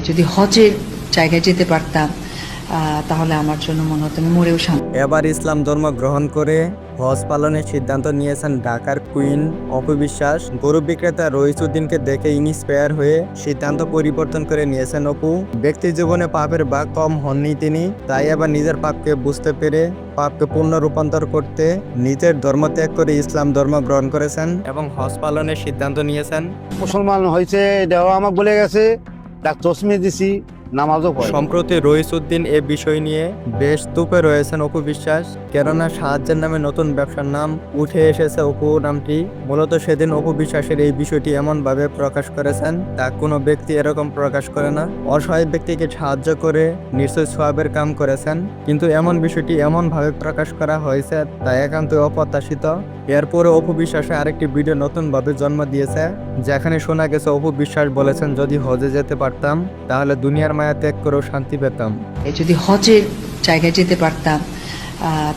যদি হজের জায়গায় যেতে পারতাম তাহলে আমার জন্য মনে হতো আমি মরেও শান্তি। এবার ইসলাম ধর্ম গ্রহণ করে হজ পালনের সিদ্ধান্ত নিয়েছেন ঢাকার কুইন অপু বিশ্বাস। গরু বিক্রেতা রইসুদ্দিনকে দেখে ইন্সপায়ার হয়ে সিদ্ধান্ত পরিবর্তন করে নিয়েছেন অপু। ব্যক্তি জীবনে পাপের ভাগ কম হননি তিনি, তাই এবার নিজের পাপকে বুঝতে পেরে পাপকে পূর্ণ রূপান্তর করতে নিজের ধর্ম ত্যাগ করে ইসলাম ধর্ম গ্রহণ করেছেন এবং হজ পালনের সিদ্ধান্ত নিয়েছেন। মুসলমান হয়েছে এটাও আমাকে বলে গেছে, চশমে দিছি, নামাজও পড়ে। সম্প্রতি রইসুদ্দিন এ বিষয় নিয়ে বেশ তুপে রয়েছেন অপু বিশ্বাস, কেননা সাহায্যের নামে নতুন ব্যবসার নাম উঠে এসেছে অপু নামটি। মূলত সেদিন অপু বিশ্বাসের এই বিষয়টি এমন ভাবে প্রকাশ করেছেন তা কোনো ব্যক্তি এরকম প্রকাশ করে না। অসহায় ব্যক্তিকে সাহায্য করে নিশ্চয় সোয়াবের কাম করেছেন, কিন্তু এমন বিষয়টি এমন ভাবে প্রকাশ করা হয়েছে তা একান্ত অপ্রত্যাশিত। এরপরে অপু বিশ্বাসে আরেকটি ভিডিও নতুন ভাবে জন্ম দিয়েছে, যেখানে শোনা গেছে অপু বিশ্বাস বলেছেন যদি হজে যেতে পারতাম তাহলে দুনিয়ার মায়া ত্যাগ করেও শান্তি পেতাম। যদি হজের জায়গায় যেতে পারতাম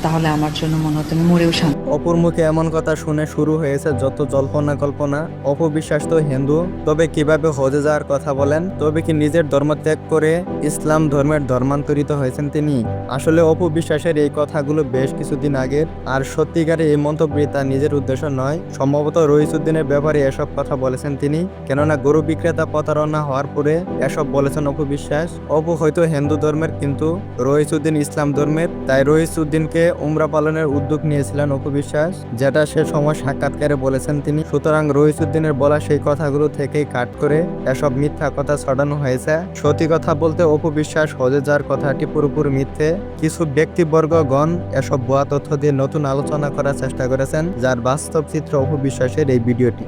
তাহলে আমার জন্য মনে হতো আমি মরেও শান্তি। অপুর মুখে এমন কথা শুনে শুরু হয়েছে যত জল্পনা কল্পনা। অপু বিশ্বাস তো হিন্দু, তবে কিভাবে হজে যাওয়ার কথা বলেন? তবে কি নিজের ধর্ম ত্যাগ করে ইসলাম ধর্মের ধর্মান্তরিত হয়েছেন তিনি? আসলে অপু বিশ্বাসের এই কথাগুলো বেশ কিছুদিন আগের, আর সত্যিকারে এই মন্তব্যটি তার নিজের উদ্দেশ্য নয়। সম্ভবত রইসুদ্দিনের ব্যাপারে এসব কথা বলেছেন তিনি, কেননা গরু বিক্রেতা প্রতারণা হওয়ার পরে এসব বলেছেন অপু বিশ্বাস। অপু হয়তো হিন্দু ধর্মের, কিন্তু রইসুদ্দিন ইসলাম ধর্মের, তাই রইসুদ্দিনকে উমরা পালনের উদ্যোগ নিয়েছিলেন অপু বিশ্বাস, যেটা সে সময় সাক্ষাৎকারে বলেছেন তিনি। সুতরাং রইসুদ্দিনের বলা সেই কথাগুলো থেকেই কাট করে এসব মিথ্যা কথা ছড়ানো হয়েছে। সত্যি কথা বলতে অপু বিশ্বাস হজে যাওয়ার কথাটি পুরোপুরি মিথ্যে। কিছু ব্যক্তিবর্গগণ এসব ভুয়া তথ্য দিয়ে নতুন আলোচনা করার চেষ্টা করেছেন, যার বাস্তব চিত্র অপু বিশ্বাসের এই ভিডিওটি।